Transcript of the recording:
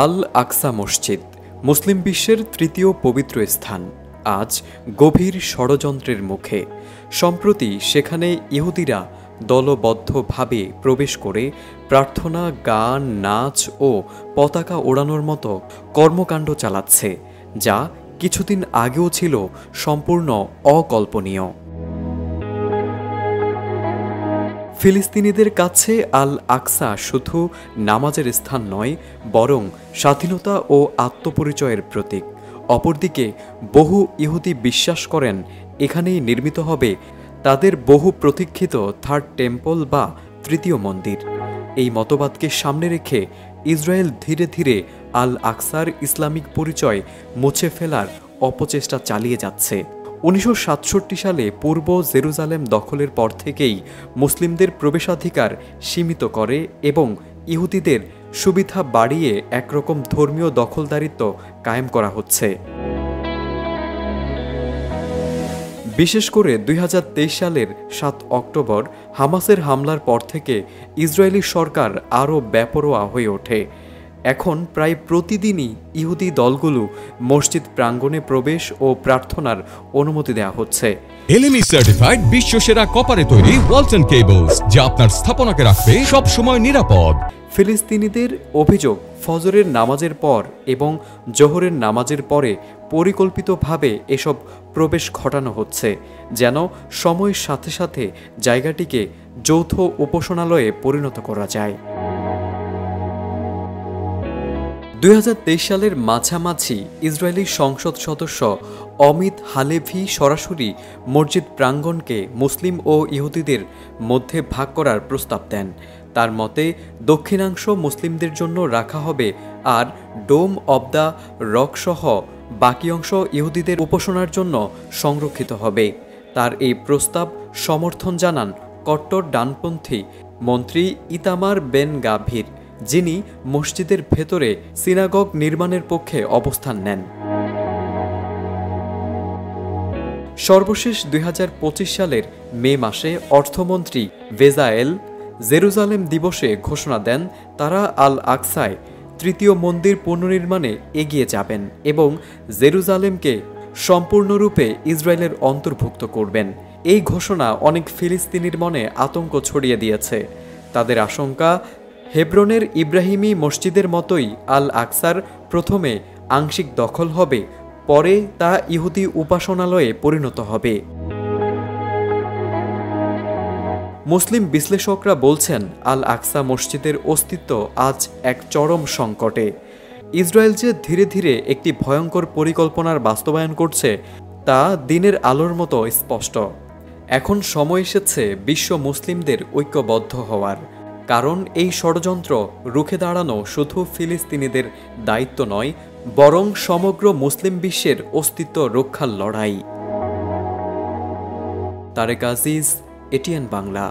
আল আকসা মসজিদ মুসলিম বিশ্বের তৃতীয় পবিত্র স্থান আজ গভীর ষড়যন্ত্রের মুখে। সম্প্রতি সেখানে ইহুদিরা দলবদ্ধভাবে প্রবেশ করে প্রার্থনা, গান, নাচ ও পতাকা ওড়ানোর মতো কর্মকাণ্ড চালাচ্ছে, যা কিছুদিন আগেও ছিল সম্পূর্ণ অকল্পনীয়। ফিলিস্তিনিদের কাছে আল আকসা শুধু নামাজের স্থান নয়, বরং স্বাধীনতা ও আত্মপরিচয়ের প্রতীক। অপরদিকে বহু ইহুদি বিশ্বাস করেন এখানেই নির্মিত হবে তাদের বহু প্রতীক্ষিত থার্ড টেম্পল বা তৃতীয় মন্দির। এই মতবাদকে সামনে রেখে ইসরায়েল ধীরে ধীরে আল আকসার ইসলামিক পরিচয় মুছে ফেলার অপচেষ্টা চালিয়ে যাচ্ছে। 1967 সালে পূর্ব জেরুজালেম দখলের পর থেকেই মুসলিমদের প্রবেশাধিকার সীমিত করে এবং ইহুদিদের সুবিধা বাড়িয়ে একরকম ধর্মীয় দখলদারিত্ব কায়েম করা হচ্ছে। বিশেষ করে 2023 সালের 7 অক্টোবর হামাসের হামলার পর থেকে ইসরায়েলি সরকার আরও বেপরোয়া হয়ে ওঠে। এখন প্রায় প্রতিদিনই ইহুদি দলগুলো মসজিদ প্রাঙ্গণে প্রবেশ ও প্রার্থনার অনুমতি দেওয়া হচ্ছে। এলএমই সার্টিফাইড বিশ্বসেরা কপারে তৈরি ওয়ালটন কেবলস, যা আপনার স্থাপনাকে রাখবে সব সময় নিরাপদ। ফিলিস্তিনিদের অভিযোগ, ফজরের নামাজের পর এবং জোহরের নামাজের পরে পরিকল্পিতভাবে এসব প্রবেশ ঘটানো হচ্ছে, যেন সময়ের সাথে সাথে জায়গাটিকে যৌথ উপাসনালয়ে পরিণত করা যায়। 2023 সালের মাঝামাঝি ইসরায়েলি সংসদ সদস্য অমিত হালেভি সরাসরি মসজিদ প্রাঙ্গণকে মুসলিম ও ইহুদিদের মধ্যে ভাগ করার প্রস্তাব দেন। তার মতে দক্ষিণাংশ মুসলিমদের জন্য রাখা হবে আর ডোম অব দ্য রক সহ বাকি অংশ ইহুদিদের উপাসনার জন্য সংরক্ষিত হবে। তার এই প্রস্তাব সমর্থন জানান কট্টর ডানপন্থী মন্ত্রী ইতামার বেন গাভির, যিনি মসজিদের ভেতরে সিনাগগ নির্মাণের পক্ষে অবস্থান নেন। সর্বশেষ 2025 সালের মে মাসে অর্থমন্ত্রী বেজায়েল জেরুজালেম দিবসে ঘোষণা দেন তারা আল আকসায় তৃতীয় মন্দির পুনর্নির্মাণে এগিয়ে যাবেন এবং জেরুজালেমকে সম্পূর্ণরূপে ইসরায়েলের অন্তর্ভুক্ত করবেন। এই ঘোষণা অনেক ফিলিস্তিনির মনে আতঙ্ক ছড়িয়ে দিয়েছে। তাদের আশঙ্কা, হেব্রনের ইব্রাহিমি মসজিদের মতোই আল আকসার প্রথমে আংশিক দখল হবে, পরে তা ইহুদি উপাসনালয়ে পরিণত হবে। মুসলিম বিশ্লেষকরা বলছেন আল আকসা মসজিদের অস্তিত্ব আজ এক চরম সংকটে। ইসরায়েল যে ধীরে ধীরে একটি ভয়ঙ্কর পরিকল্পনার বাস্তবায়ন করছে তা দিনের আলোর মতো স্পষ্ট। এখন সময় এসেছে বিশ্ব মুসলিমদের ঐক্যবদ্ধ হওয়ার, কারণ এই ষড়যন্ত্র রুখে দাঁড়ানো শুধু ফিলিস্তিনিদের দায়িত্ব নয়, বরং সমগ্র মুসলিম বিশ্বের অস্তিত্ব রক্ষার লড়াই। তারেক আজিজ, এটিএন বাংলা।